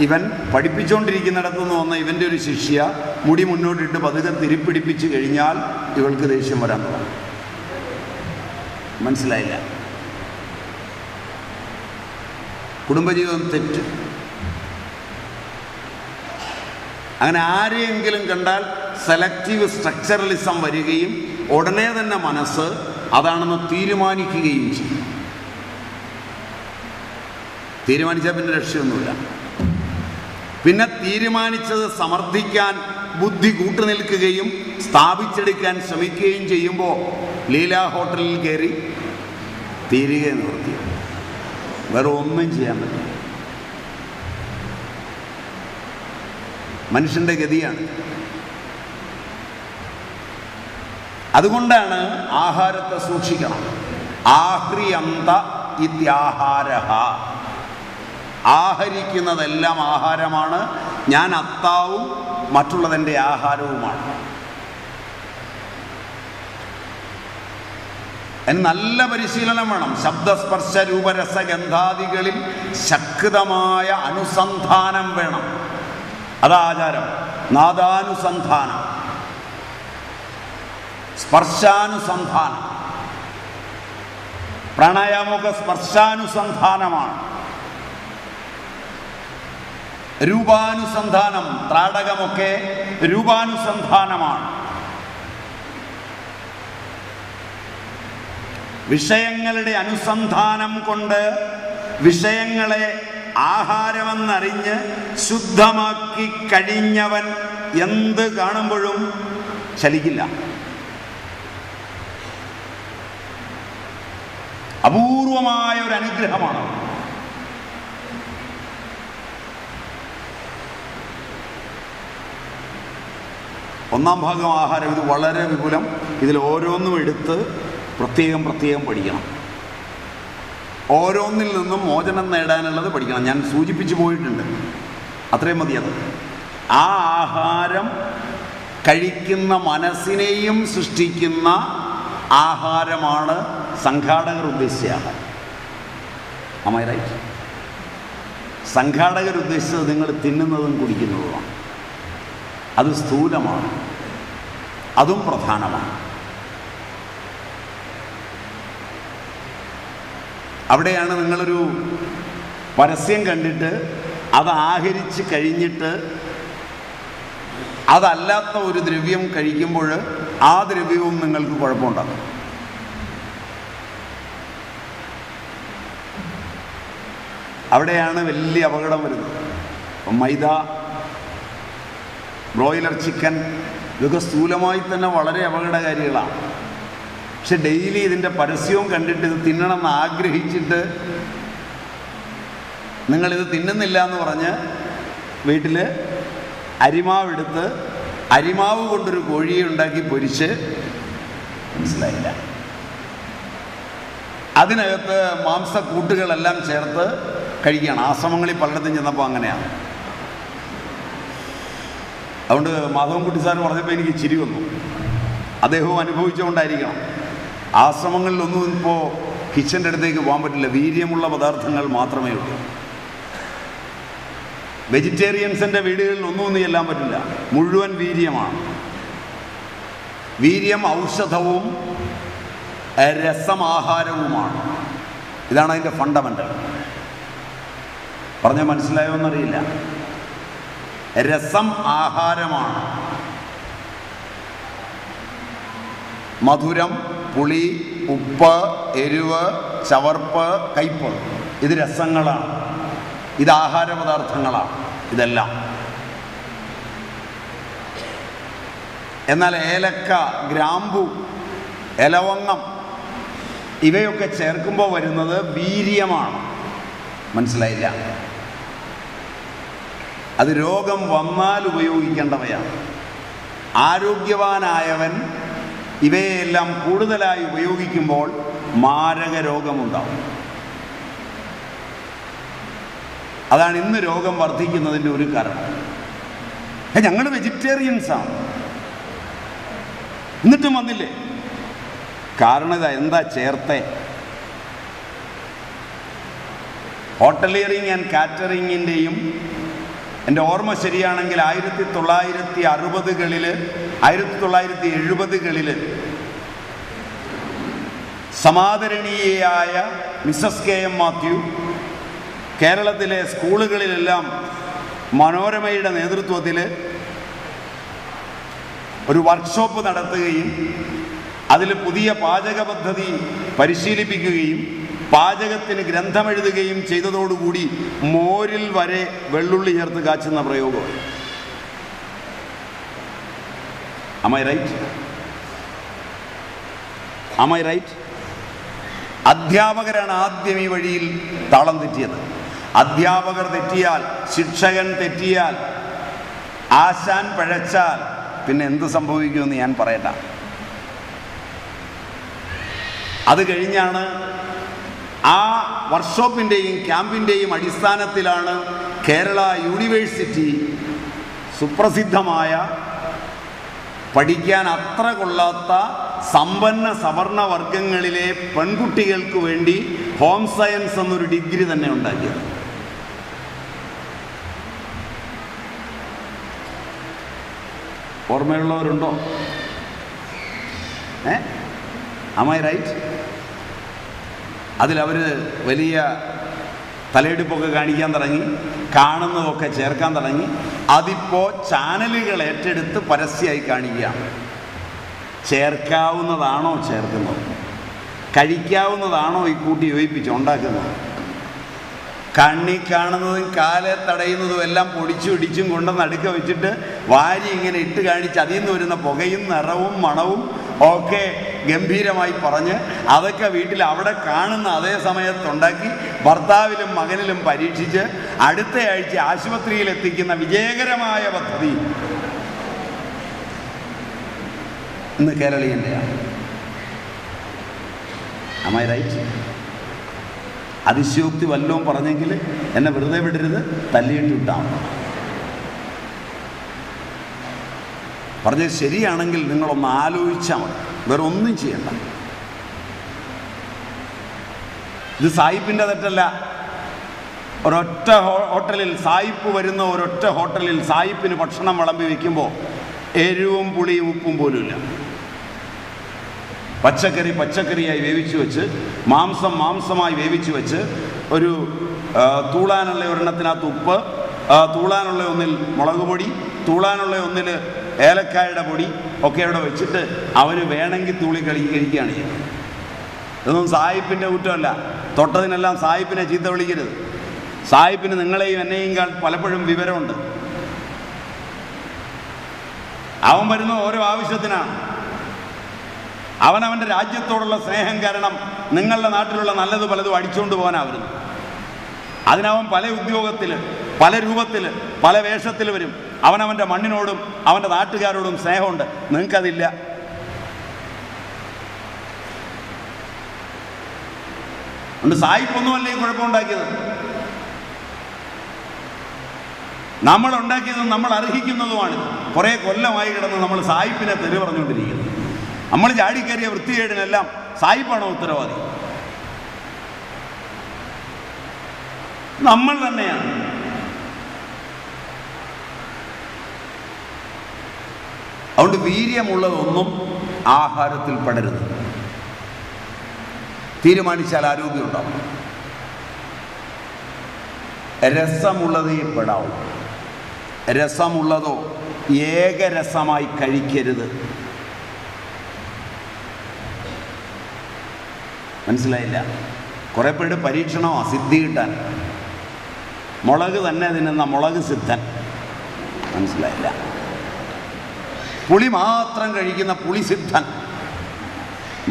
ഇവൻ പഠിപ്പിച്ചുകൊണ്ടിരിക്കുന്നിടത്തു നിന്ന് വന്ന ഇവൻ്റെ ഒരു ശിഷ്യ മുടി മുന്നോട്ടിട്ട് പതുക്കെ തിരിപ്പിടിപ്പിച്ച് കഴിഞ്ഞാൽ ഇവൾക്ക് ദേഷ്യം വരാൻ തുടങ്ങും. മനസ്സിലായില്ല? കുടുംബജീവിതം തെറ്റ്. അങ്ങനെ ആരെയെങ്കിലും കണ്ടാൽ സെലക്റ്റീവ് സ്ട്രക്ചറലിസം വരികയും ഉടനെ തന്നെ മനസ്സ് അതാണെന്ന് തീരുമാനിക്കുകയും ചെയ്യും. തീരുമാനിച്ചാൽ പിന്നെ രക്ഷയൊന്നുമില്ല. പിന്നെ തീരുമാനിച്ചത് സമർത്ഥിക്കാൻ ബുദ്ധി കൂട്ടുനിൽക്കുകയും സ്ഥാപിച്ചെടുക്കാൻ ശ്രമിക്കുകയും ചെയ്യുമ്പോൾ ലീല ഹോട്ടലിൽ കയറി തീരുക നിർത്തി. വേറെ ഒന്നും ചെയ്യാൻ പറ്റില്ല. മനുഷ്യൻ്റെ ഗതിയാണ്. അതുകൊണ്ടാണ് ആഹാരത്തെ സൂക്ഷിക്കണം. ആഹ്രിയന്ത ഇത്യാഹാരഃ. ആഹരിക്കുന്നതെല്ലാം ആഹാരമാണ്. ഞാൻ അത്താവും മറ്റുള്ളതെൻ്റെ ആഹാരവുമാണ്. നല്ല പരിശീലനം വേണം. ശബ്ദസ്പർശ രൂപരസഗന്ധാദികളിൽ ശക്തമായ അനുസന്ധാനം വേണം. അതാചാരം. നാദാനുസന്ധാനം, സ്പർശാനുസന്ധാനം. പ്രാണായാമമൊക്കെ സ്പർശാനുസന്ധാനമാണ്. രൂപാനുസന്ധാനം, ത്രാടകമൊക്കെ രൂപാനുസന്ധാനമാണ്. വിഷയങ്ങളുടെ അനുസന്ധാനം കൊണ്ട് വിഷയങ്ങളെ ആഹാരമെന്നറിഞ്ഞ് ശുദ്ധമാക്കി കഴിഞ്ഞവൻ എന്ത് കാണുമ്പോഴും ചലിക്കില്ല. അപൂർവമായ ഒരു അനുഗ്രഹമാണ്. ഒന്നാം ഭാഗം ആഹാരം. ഇത് വളരെ വിപുലം. ഇതിൽ ഓരോന്നും എടുത്ത് പ്രത്യേകം പഠിക്കണം. ഓരോന്നിൽ നിന്നും മോചനം നേടാനുള്ളത് പഠിക്കണം. ഞാൻ സൂചിപ്പിച്ചു പോയിട്ടുണ്ട്, അത്രയും മതി. അത് ആ ആഹാരം കഴിക്കുന്ന മനസ്സിനെയും സൃഷ്ടിക്കുന്ന ആഹാരമാണ് സംഘാടകർ ഉദ്ദേശിച്ച ആഹാരം. Am I right? സംഘാടകർ ഉദ്ദേശിച്ചത് നിങ്ങൾ തിന്നുന്നതും കുടിക്കുന്നതുമാണ്. അത് സ്ഥൂലമാണ്, അതും പ്രധാനമാണ്. അവിടെയാണ് നിങ്ങളൊരു പരസ്യം കണ്ടിട്ട് അത് ആഹരിച്ച് കഴിഞ്ഞിട്ട് അതല്ലാത്ത ഒരു ദ്രവ്യം കഴിക്കുമ്പോൾ ആ ദ്രവ്യവും നിങ്ങൾക്ക് കുഴപ്പമുണ്ടാകും. അവിടെയാണ് വലിയ അപകടം വരുന്നത്. മൈദ, ബ്രോയിലർ ചിക്കൻ ഇതൊക്കെ സ്ഥൂലമായി തന്നെ വളരെ അപകടകാരികളാണ്. പക്ഷെ ഡെയിലി ഇതിൻ്റെ പരസ്യവും കണ്ടിട്ട് ഇത് തിന്നണമെന്ന് ആഗ്രഹിച്ചിട്ട് നിങ്ങളിത് തിന്നുന്നില്ല എന്ന് പറഞ്ഞ് വീട്ടിൽ അരിമാവെടുത്ത് അരിമാവ് കൊണ്ടൊരു കോഴിയെ ഉണ്ടാക്കി പൊരിച്ച്, മനസ്സിലായില്ല, അതിനകത്ത് മാംസക്കൂട്ടുകളെല്ലാം ചേർത്ത് കഴിക്കുകയാണ്. ആശ്രമങ്ങളിൽ പലയിടത്തും ചെന്നപ്പോൾ അങ്ങനെയാണ്. അതുകൊണ്ട് മാധവൻകുട്ടി സാർ പറഞ്ഞപ്പോൾ എനിക്ക് ചിരി വന്നു. അദ്ദേഹവും അനുഭവിച്ചുകൊണ്ടായിരിക്കണം. ആശ്രമങ്ങളിലൊന്നും ഇപ്പോൾ കിച്ചൻ്റെ അടുത്തേക്ക് പോകാൻ പറ്റില്ല. വീര്യമുള്ള പദാർത്ഥങ്ങൾ മാത്രമേ ഉള്ളൂ. വെജിറ്റേറിയൻസിൻ്റെ വീടുകളിൽ ഒന്നും ചെല്ലാൻ പറ്റില്ല. മുഴുവൻ വീര്യമാണ്. വീര്യം ഔഷധവും രസമാഹാരവുമാണ്. ഇതാണ് അതിൻ്റെ ഫണ്ടമെൻ്റൽ. പറഞ്ഞാൽ മനസ്സിലായോ എന്നറിയില്ല. രസം ആഹാരമാണ്. മധുരം, പുളി, ഉപ്പ്, എരിവ്, ചവർപ്പ്, കയ്പ്, ഇത് രസങ്ങളാണ്. ഇത് ആഹാര പദാർത്ഥങ്ങളാണ് ഇതെല്ലാം. എന്നാൽ ഏലക്ക, ഗ്രാമ്പു, എലവങ്ങം ഇവയൊക്കെ ചേർക്കുമ്പോൾ വരുന്നത് വീര്യമാണ്. മനസ്സിലായില്ല? അത് രോഗം വന്നാൽ ഉപയോഗിക്കേണ്ടവയാണ്. ആരോഗ്യവാനായവൻ ഇവയെല്ലാം കൂടുതലായി ഉപയോഗിക്കുമ്പോൾ മാരക രോഗമുണ്ടാവും. അതാണ് ഇന്ന് രോഗം വർദ്ധിക്കുന്നതിൻ്റെ ഒരു കാരണം. ഞങ്ങൾ വെജിറ്റേറിയൻസാണ്, എന്നിട്ടും വന്നില്ലേ? കാരണം ഇതാ, എന്താ ചേർത്തേ? ഹോട്ടലിയറിങ് ആൻഡ് കാറ്ററിങ്ങിൻ്റെയും, എൻ്റെ ഓർമ്മ ശരിയാണെങ്കിൽ 1960-കളിൽ 1970-കളിൽ സമാദരണീയയായ മിസസ് കെ എം മാത്യു കേരളത്തിലെ സ്കൂളുകളിലെല്ലാം മനോരമയുടെ നേതൃത്വത്തിൽ ഒരു വർക്ക്ഷോപ്പ് നടത്തുകയും അതിൽ പുതിയ പാചക പദ്ധതി പരിശീലിപ്പിക്കുകയും പാചകത്തിന് ഗ്രന്ഥമെഴുതുകയും ചെയ്തതോടുകൂടി മോരിൽ വരെ വെള്ളുള്ളി ചേർത്ത് കാച്ചുന്ന പ്രയോഗം. Am I right? Am I right? അധ്യാപകരാണ് ആദ്യം ഈ വഴിയിൽ താളം തെറ്റിയത്. അധ്യാപകർ തെറ്റിയാൽ, ശിക്ഷകൻ തെറ്റിയാൽ, ആശാൻ പിഴച്ചാൽ പിന്നെ എന്ത് സംഭവിക്കുമെന്ന് ഞാൻ പറയണ്ട. അത് കഴിഞ്ഞാണ് ആ വർക്ക്ഷോപ്പിൻ്റെയും ക്യാമ്പിൻ്റെയും അടിസ്ഥാനത്തിലാണ് കേരള യൂണിവേഴ്സിറ്റി സുപ്രസിദ്ധമായ, പഠിക്കാൻ അത്ര കൊള്ളാത്ത സമ്പന്ന സവർണ വർഗങ്ങളിലെ പെൺകുട്ടികൾക്ക് വേണ്ടി ഹോം സയൻസ് എന്നൊരു ഡിഗ്രി തന്നെ ഉണ്ടാക്കിയത്. ഓർമ്മയുള്ളവരുണ്ടോ? Am I right? അതിലവർ വലിയ തലയെടുപ്പൊക്കെ കാണിക്കാൻ തുടങ്ങി, കാണുന്നതൊക്കെ ചേർക്കാൻ തുടങ്ങി. അതിപ്പോൾ ചാനലുകൾ ഏറ്റെടുത്ത് പരസ്യമായി കാണിക്കുകയാണ്. ചേർക്കാവുന്നതാണോ ചേർക്കുന്നത്? കഴിക്കാവുന്നതാണോ ഈ കൂട്ടി യോജിപ്പിച്ച് ഉണ്ടാക്കുന്നത്? കണ്ണി കാണുന്നതും കാലെ തടയുന്നതും എല്ലാം പൊടിച്ചും ഇടിച്ചും കൊണ്ടുവന്ന് അടുക്ക വെച്ചിട്ട് വാരി ഇങ്ങനെ ഇട്ട് കാണിച്ച് അതിൽ നിന്ന് വരുന്ന പുകയും നിറവും മണവും ഒക്കെ ഗംഭീരമായി പറഞ്ഞ് അതൊക്കെ വീട്ടിൽ അവിടെ കാണുന്ന അതേ സമയത്തുണ്ടാക്കി ഭർത്താവിലും മകനിലും പരീക്ഷിച്ച് അടുത്ത ആഴ്ച ആശുപത്രിയിൽ എത്തിക്കുന്ന വിജയകരമായ പദ്ധതി ഇന്ന് കേരളീയൻ്റെയാണ്. Am I right? അതിശയോക്തി വല്ലതും പറഞ്ഞെങ്കിൽ എന്നെ വെറുതെ വിടരുത്, തല്ലിയിട്ട് വിട്ടാണ്. പറഞ്ഞത് ശരിയാണെങ്കിൽ നിങ്ങളൊന്ന് ആലോചിച്ചാൽ മതി, വേറെ ഒന്നും ചെയ്യണ്ട. ഇത് സായിപ്പിൻ്റെ തെറ്റല്ല. ഒരൊറ്റ ഹോട്ടലിൽ സായിപ്പ് വരുന്ന ഒരൊറ്റ ഹോട്ടലിൽ സായിപ്പിന് ഭക്ഷണം വിളമ്പി വയ്ക്കുമ്പോൾ എരിവും പുളിയും ഉപ്പും പോലുമില്ല. പച്ചക്കറിയായി വേവിച്ച് വെച്ച്, മാംസമായി വേവിച്ച് വെച്ച്, ഒരു തൂളാനുള്ള ഒരെണ്ണത്തിനകത്ത് ഉപ്പ്, തൂളാനുള്ള ഒന്നിൽ മുളക് പൊടി, തൂളാനുള്ള ഒന്നിൽ ഏലക്കായുടെ പൊടി ഒക്കെ അവിടെ വെച്ചിട്ട് അവന് വേണമെങ്കിൽ തൂളി കഴിക്കുകയാണ് ചെയ്യുന്നത്. ഇതൊന്നും സായിപ്പിൻ്റെ കുറ്റമല്ല. തൊട്ടതിനെല്ലാം സായിപ്പിനെ ചീത്ത വിളിക്കരുത്. സായിപ്പിന് നിങ്ങളെയും എന്നെയും പലപ്പോഴും വിവരമുണ്ട്. അവൻ വരുന്ന ഓരോ ആവശ്യത്തിനാണ്. അവനവൻ്റെ രാജ്യത്തോടുള്ള സ്നേഹം കാരണം നിങ്ങളുടെ നാട്ടിലുള്ള നല്ലത് പലതും അടിച്ചുകൊണ്ട് പോകാനാണ് വരുന്നത്. അതിനവൻ പല ഉദ്യോഗത്തിൽ, പല രൂപത്തിൽ, പല വേഷത്തിൽ വരും. അവനവൻ്റെ മണ്ണിനോടും അവൻ്റെ നാട്ടുകാരോടും സ്നേഹമുണ്ട്. നിങ്ങൾക്കതില്ല. അതുകൊണ്ട് സായിപ്പൊന്നുമല്ല ഈ കുഴപ്പമുണ്ടാക്കിയത്. നമ്മളുണ്ടാക്കിയതും നമ്മൾ അർഹിക്കുന്നതുമാണ്. കുറേ കൊല്ലമായി കിടന്ന് നമ്മൾ സായിപ്പിനെ തെറി പറഞ്ഞുകൊണ്ടിരിക്കുന്നത്. നമ്മൾ ചാടിക്കയറിയ വൃത്തികേടിനെല്ലാം സായിപ്പാണോ ഉത്തരവാദി? നമ്മൾ തന്നെയാണ്. അതുകൊണ്ട് വീര്യമുള്ളതൊന്നും ആഹാരത്തിൽ പെടരുത്. തീരുമാനിച്ചാൽ ആരോഗ്യം ഉണ്ടാവും. രസമുള്ളതേ പെടാവൂ. രസമുള്ളതോ ഏകരസമായി കഴിക്കരുത്. മനസ്സിലായില്ല? കുറേ പേരുടെ പരീക്ഷണമോ സിദ്ധി കിട്ടാൻ. മുളക് തന്നെ തിന്നുന്ന മുളക് സിദ്ധൻ. മനസ്സിലായില്ല? പുളി മാത്രം കഴിക്കുന്ന പുളി സിദ്ധൻ.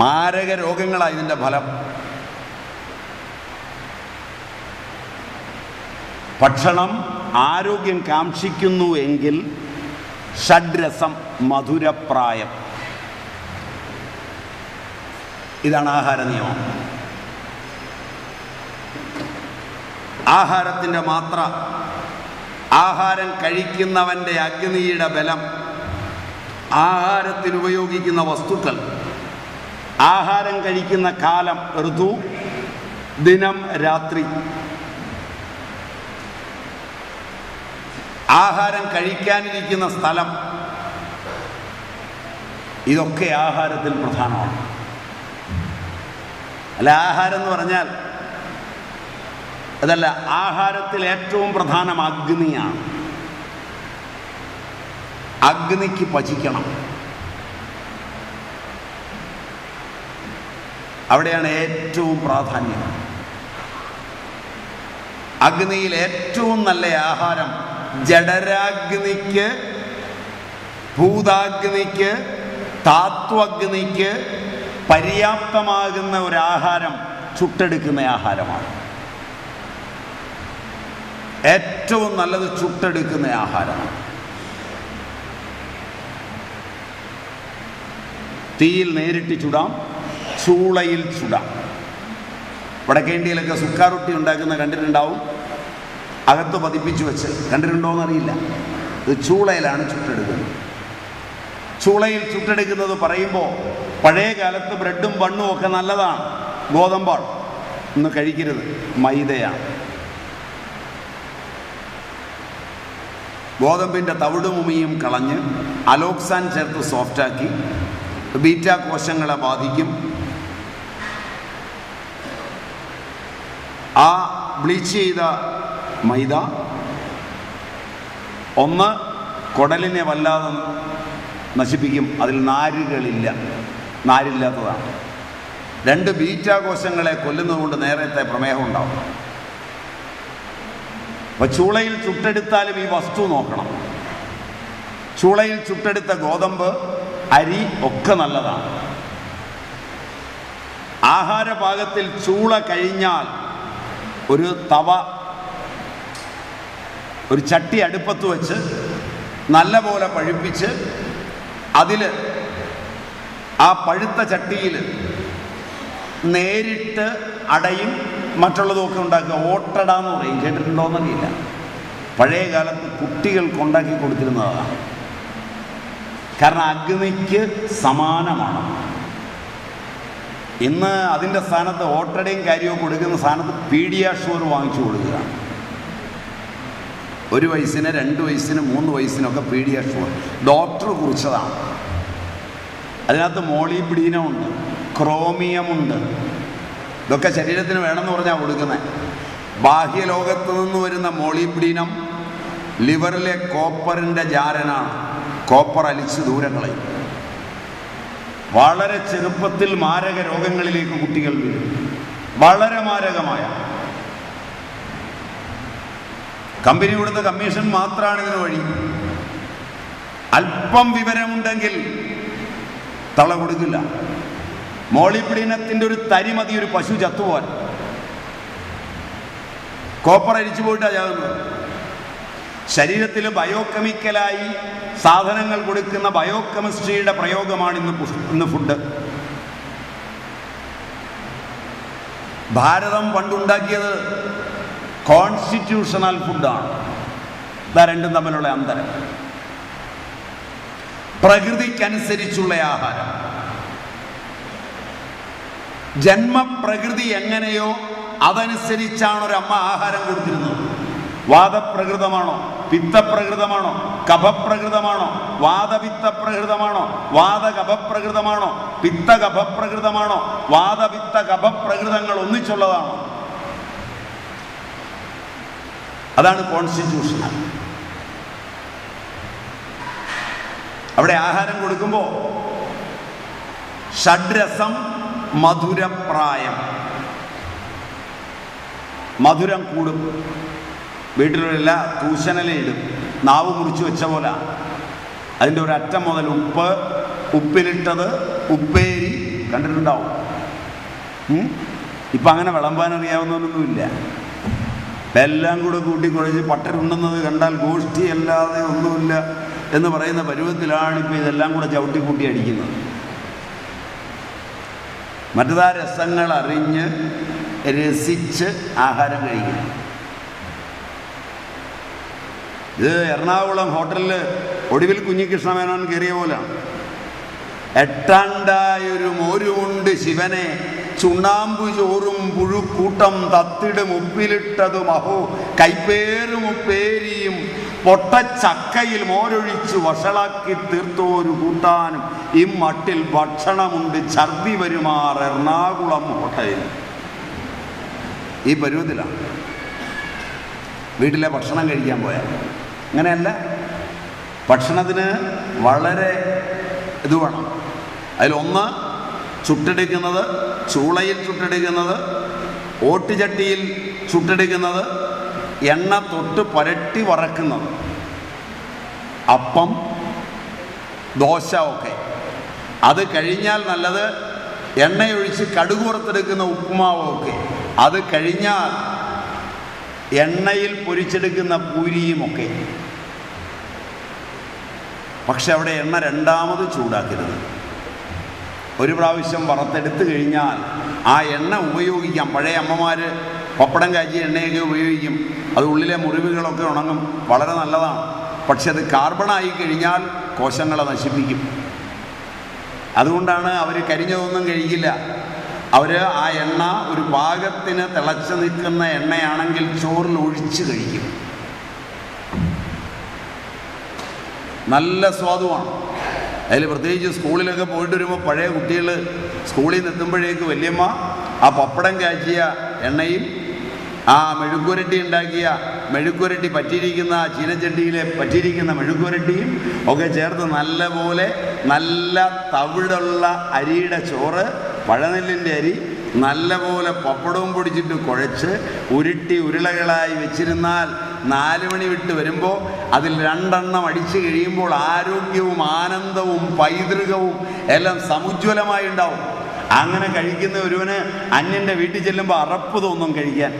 മാരക രോഗങ്ങളാണ് ഇതിൻ്റെ ഫലം. ഭക്ഷണം ആരോഗ്യം കാക്ഷിക്കുന്നു എങ്കിൽ ഷഡ്രസം മധുരപ്രായം. ഇതാണ് ആഹാര നിയമം. ആഹാരത്തിൻ്റെ മാത്ര, ആഹാരം കഴിക്കുന്നവൻ്റെ അഗ്നിയുടെ ബലം, ആഹാരത്തിന് ഉപയോഗിക്കുന്ന വസ്തുക്കൾ, ആഹാരം കഴിക്കുന്ന കാലം, ഋതു, ദിനം, രാത്രി, ആഹാരം കഴിക്കാനിരിക്കുന്ന സ്ഥലം, ഇതൊക്കെ ആഹാരത്തിൽ പ്രധാനമാണ്. അല്ല, ആഹാരം എന്ന് പറഞ്ഞാൽ അതല്ല. ആഹാരത്തിൽ ഏറ്റവും പ്രധാനം അഗ്നിയാണ്. അഗ്നിക്ക് പചിക്കണം. അവിടെയാണ് ഏറ്റവും പ്രാധാന്യം. അഗ്നിയിൽ ഏറ്റവും നല്ല ആഹാരം ജഡരാഗ്നിക്ക്, ഭൂതാഗ്നിക്ക്, താത്വഗ്നിക്ക് പര്യാപ്തമാകുന്ന ഒരാഹാരം ചുട്ടെടുക്കുന്ന ആഹാരമാണ്. ഏറ്റവും നല്ലത് ചുട്ടെടുക്കുന്ന ആഹാരമാണ്. തീയിൽ നേരിട്ട് ചുടാം, ചൂളയിൽ ചുടാം. വടക്കേ ഇന്ത്യയിലൊക്കെ സുക്കാറൊട്ടി ഉണ്ടാക്കുന്ന കണ്ടിട്ടുണ്ടാവും. അകത്ത് പതിപ്പിച്ചു വെച്ച് കണ്ടിട്ടുണ്ടോയെന്നറിയില്ല. ഇത് ചൂളയിലാണ് ചുട്ടെടുക്കുന്നത്. ചൂളയിൽ ചുട്ടെടുക്കുന്നത് പറയുമ്പോൾ പഴയ കാലത്ത് ബ്രെഡും ബണ്ണും ഒക്കെ നല്ലതാണ്. ഗോതമ്പാണ്, ഇന്ന് കഴിക്കരുത്, മൈദയാണ്. ഗോതമ്പിൻ്റെ തവിടുമുമിയും കളഞ്ഞ് അലോക്സാൻ ചേർത്ത് സോഫ്റ്റാക്കി ബീറ്റ കോശങ്ങളെ ബാധിക്കും. ആ ബ്ലീച്ച് ചെയ്ത മൈദ ഒന്ന് കുടലിനെ വല്ലാതെ നശിപ്പിക്കും. അതിൽ നാരുകളില്ല, നാരില്ലാത്തതാണ്. രണ്ട്, ബീറ്റ കോശങ്ങളെ കൊല്ലുന്നതുകൊണ്ട് നേരത്തെ പ്രമേഹം ഉണ്ടാവും. അപ്പോൾ ചൂളയിൽ ചുട്ടെടുത്താലും ഈ വസ്തു നോക്കണം. ചൂളയിൽ ചുട്ടെടുത്ത ഗോതമ്പ്, അരി ഒക്കെ നല്ലതാണ്. ആഹാരപാകത്തിൽ ചൂള കഴിഞ്ഞാൽ ഒരു തവ, ഒരു ചട്ടി അടുപ്പത്ത് വെച്ച് നല്ല പോലെ പഴുപ്പിച്ച് അതിൽ ആ പഴുത്ത ചട്ടിയിൽ നേരിട്ട് അടയും മറ്റുള്ളതൊക്കെ ഉണ്ടാക്കുക. ഓട്ടടാന്ന് പറയും, കേട്ടിട്ടുണ്ടോയെന്നറിയില്ല. പഴയ കാലത്ത് കുട്ടികൾക്ക് ഉണ്ടാക്കി കൊടുത്തിരുന്നതാണ്. കാരണം അഗ്നിക്ക് സമാനമാണ്. ഇന്ന് അതിൻ്റെ സ്ഥാനത്ത് ഓട്ടടയും കാര്യവും കൊടുക്കുന്ന സ്ഥാനത്ത് പീഡിയാഷുവർ വാങ്ങിച്ചു കൊടുക്കുക. 1 വയസ്സിന്, 2 വയസ്സിന്, 3 വയസ്സിനൊക്കെ പീഡിയാഷുവർ ഡോക്ടർ കുറിച്ചതാണ്. അതിനകത്ത് മോളിബ്ഡീനമുണ്ട്. ക്രോമിയമുണ്ട്. ഇതൊക്കെ ശരീരത്തിന് വേണമെന്ന് പറഞ്ഞാൽ കൊടുക്കുന്നത്. ബാഹ്യലോകത്ത് നിന്ന് വരുന്ന മോളിബ്ഡിനം ലിവറിലെ കോപ്പറിൻ്റെ ജാരനാണ്. കോപ്പർ അലിച്ച് ദൂരം കളയും. വളരെ ചെറുപ്പത്തിൽ മാരക രോഗങ്ങളിലേക്ക് കുട്ടികൾ വീഴും. വളരെ മാരകമായ. കമ്പനി കൊടുത്ത കമ്മീഷൻ മാത്രമാണ് ഇതിന് വഴി. അല്പം വിവരമുണ്ടെങ്കിൽ തള കൊടുക്കില്ല. മോളിബ്ഡിനത്തിൻ്റെ ഒരു തരിമതി ഒരു പശു ചത്തുപോൻ. കോപ്പർ അരിച്ചു പോയിട്ടാണ് ചാകുന്നത്. ശരീരത്തിൽ ബയോകെമിക്കലായി സാധനങ്ങൾ കൊടുക്കുന്ന ബയോകെമിസ്ട്രിയുടെ പ്രയോഗമാണ് ഇന്ന് ഫുഡ്. ഭാരതം പണ്ടുണ്ടാക്കിയത് കോൺസ്റ്റിറ്റ്യൂഷണൽ ഫുഡാണ്. ഇതാ രണ്ടും തമ്മിലുള്ള അന്തരം. പ്രകൃതിക്കനുസരിച്ചുള്ള ആഹാരം. ജന്മപ്രകൃതി എങ്ങനെയോ അതനുസരിച്ചാണ് ഒരമ്മ ആഹാരം കൊടുത്തിരുന്നത്. വാദപ്രകൃതമാണോ, പിത്തപ്രകൃതമാണോ, കഫപ്രകൃതമാണോ, വാദപിത്തപ്രകൃതമാണോ, വാദകഫപ്രകൃതമാണോ, പിത്തകഫപ്രകൃതമാണോ, വാദപിത്ത കഫപ്രകൃതങ്ങൾ ഒന്നിച്ചുള്ളതാണോ? അതാണ് കോൺസ്റ്റിറ്റ്യൂഷണൽ. അവിടെ ആഹാരം കൊടുക്കുമ്പോൾ ഷഡ്രസം മധുരപ്രായം. മധുരം കൂടും. വീട്ടിലുള്ള തൂശനലയിടും. നാവ് മുറിച്ച് വെച്ച പോലെ. അതിൻ്റെ ഒരറ്റം മുതൽ ഉപ്പ്, ഉപ്പിലിട്ടത്, ഉപ്പേരി കണ്ടിട്ടുണ്ടാവും. ഇപ്പം അങ്ങനെ വിളമ്പാൻ അറിയാവുന്നവനൊന്നുമില്ല. എല്ലാം കൂടെ കൂട്ടിക്കുഴച്ച് പട്ടരുണ്ടെന്നത് കണ്ടാൽ ഗോഷ്ഠി അല്ലാതെ ഒന്നുമില്ല എന്ന് പറയുന്ന പരുവത്തിലാണ് ഇപ്പം ഇതെല്ലാം കൂടെ ചവിട്ടിക്കൂട്ടി അടിക്കുന്നത്. മറ്റതാ രസങ്ങൾ അറിഞ്ഞ് രസിച്ച് ആഹാരം കഴിക്കണം. ഇത് എറണാകുളം ഹോട്ടലിൽ ഒടുവിൽ കുഞ്ഞികൃഷ്ണമേനോൻ കയറിയ പോലാണ്. എട്ടാണ്ടായൊരു മോരുമുണ്ട് ശിവനെ, ചുണ്ണാമ്പു ചോറും പുഴുക്കൂട്ടം തത്തിടും ഉപ്പിലിട്ടതും അഹോ കൈപ്പേറും ഉപ്പേരിയും പൊട്ടച്ചക്കയിൽ മോരൊഴിച്ച് വഷളാക്കി തീർത്തോരു കൂട്ടാനും ഇമ്മട്ടിൽ ഭക്ഷണമുണ്ട് ഛർദി വരുമാർ എറണാകുളം ഹോട്ടലിൽ. ഈ പരുവത്തിലാണ് വീട്ടിലെ ഭക്ഷണം കഴിക്കാൻ പോയാൽ. അങ്ങനെയല്ല. ഭക്ഷണത്തിന് വളരെ ഇത് വേണം. അതിലൊന്ന് ചുട്ടെടുക്കുന്നത്, ചൂളയിൽ ചുട്ടെടുക്കുന്നത്, ഓട്ടുചട്ടിയിൽ ചുട്ടെടുക്കുന്നത്, എണ്ണ തൊട്ട് പുരട്ടി വറക്കുന്നത്. അപ്പം, ദോശ ഒക്കെ. അത് കഴിഞ്ഞാൽ നല്ലത് എണ്ണയൊഴിച്ച് കടുക് വറുത്തെടുക്കുന്ന ഉപ്പുമാവൊക്കെ. അത് കഴിഞ്ഞാൽ എണ്ണയിൽ പൊരിച്ചെടുക്കുന്ന പൂരിയുമൊക്കെ. പക്ഷെ അവിടെ എണ്ണ രണ്ടാമത് ചൂടാക്കരുത്. ഒരു പ്രാവശ്യം വറുത്തെടുത്ത് കഴിഞ്ഞാൽ ആ എണ്ണ ഉപയോഗിക്കാം. പഴയ അമ്മമാർ പപ്പടം കാച്ചി എണ്ണയൊക്കെ ഉപയോഗിക്കും. അത് ഉള്ളിലെ മുറിവുകളൊക്കെ ഉണങ്ങും. വളരെ നല്ലതാണ്. പക്ഷെ അത് കാർബണായി കഴിഞ്ഞാൽ കോശങ്ങളെ നശിപ്പിക്കും. അതുകൊണ്ടാണ് അവർ കരിഞ്ഞതൊന്നും കഴിക്കില്ല. അവർ ആ എണ്ണ ഒരു പാകത്തിന് തിളച്ച് നിൽക്കുന്ന എണ്ണയാണെങ്കിൽ ചോറിൽ ഒഴിച്ച് കഴിക്കും. നല്ല സ്വാദുമാണ്. അതിൽ പ്രത്യേകിച്ച് സ്കൂളിലൊക്കെ പോയിട്ട് വരുമ്പോൾ പഴയ കുട്ടികൾ സ്കൂളിൽ നിന്ന് എത്തുമ്പോഴേക്ക് വല്യമ്മ ആ പപ്പടം കാച്ചിയ എണ്ണയും ആ മെഴുക്കുരട്ടി ഉണ്ടാക്കിയ മെഴുക്കുരട്ടി പറ്റിയിരിക്കുന്ന ചീനച്ചട്ടിയിലെ പറ്റിയിരിക്കുന്ന മെഴുക്കുരട്ടിയും ഒക്കെ ചേർത്ത് നല്ലപോലെ നല്ല തവിടുള്ള അരിയുടെ ചോറ്, പഴനെല്ലിൻ്റെ അരി, നല്ലപോലെ പപ്പടവും പൊടിച്ചിട്ട് കുഴച്ച് ഉരുട്ടി ഉരുളകളായി വെച്ചിരുന്നാൽ 4 മണി വിട്ട് വരുമ്പോൾ അതിൽ 2 എണ്ണം അടിച്ചു കഴിയുമ്പോൾ ആരോഗ്യവും ആനന്ദവും പൈതൃകവും എല്ലാം സമുജ്വലമായി ഉണ്ടാവും. അങ്ങനെ കഴിക്കുന്ന ഒരുവന് അന്യൻ്റെ വീട്ടിൽ ചെല്ലുമ്പോൾ അറപ്പ് തോന്നും കഴിക്കാൻ.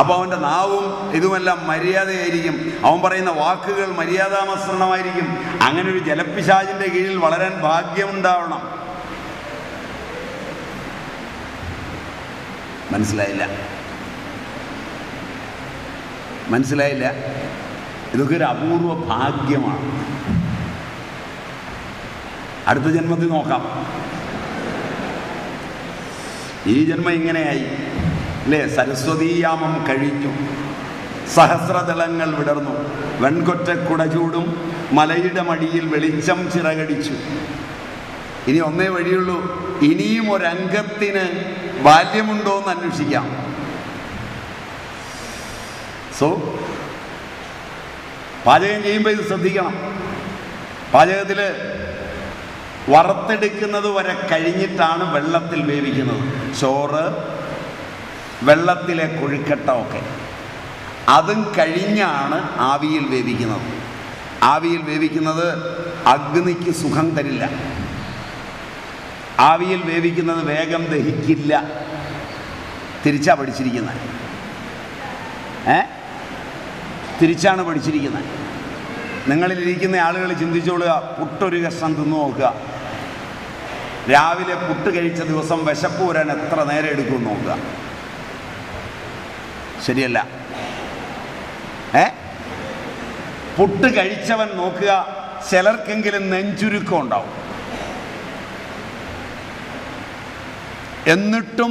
അപ്പോൾ അവൻ്റെ നാവും ഇതുമെല്ലാം മര്യാദയായിരിക്കും. അവൻ പറയുന്ന വാക്കുകൾ മര്യാദാമസൃണമായിരിക്കും. അങ്ങനെ ഒരു ജലപ്പിശാചിൻ്റെ കീഴിൽ വളരാൻ ഭാഗ്യമുണ്ടാവണം. മനസ്സിലായില്ല. ഇതൊക്കെ ഒരു അപൂർവ ഭാഗ്യമാണ്. അടുത്ത ജന്മത്തിൽ നോക്കാം. ഈ ജന്മം ഇങ്ങനെയായി അല്ലേ? സരസ്വതീയാമം കഴിഞ്ഞു, സഹസ്രദളങ്ങൾ വിടർന്നു, വെൺകൊറ്റക്കുട ചൂടും മലയുടെ മടിയിൽ വെളിച്ചം ചിറകടിച്ചു. ഇനി ഒന്നേ വഴിയുള്ളൂ, ഇനിയും ഒരംഗത്തിന് ബാല്യമുണ്ടോ എന്ന് അന്വേഷിക്കാം. സോ പാചകം ചെയ്യുമ്പോൾ ഇത് ശ്രദ്ധിക്കണം. പാചകത്തിൽ വറുത്തെടുക്കുന്നത് വരെ കഴിഞ്ഞിട്ടാണ് വെള്ളത്തിൽ വേവിക്കുന്നത്. ചോറ്, വെള്ളത്തിലെ കൊഴുക്കട്ട ഒക്കെ അതും കഴിഞ്ഞാണ് ആവിയിൽ വേവിക്കുന്നത്. ആവിയിൽ വേവിക്കുന്നത് അഗ്നിക്ക് സുഖം തരില്ല. ആവിയിൽ വേവിക്കുന്നത് വേഗം ദഹിക്കില്ല. തിരിച്ചാ പഠിച്ചിരിക്കുന്നത്. തിരിച്ചാണ് പഠിച്ചിരിക്കുന്നത്. നിങ്ങളിലിരിക്കുന്ന ആളുകൾ ചിന്തിച്ചോളുക, പുട്ടൊരു കഷ്ണം തിന്നു നോക്കുക. രാവിലെ പുട്ട് കഴിച്ച ദിവസം വിശപ്പ് വരാൻ എത്ര നേരം എടുക്കും നോക്കുക. ശരിയല്ല. പുട്ട് കഴിച്ചവൻ നോക്കുക, ചിലർക്കെങ്കിലും നെഞ്ചുരുക്കം ഉണ്ടാവും. എന്നിട്ടും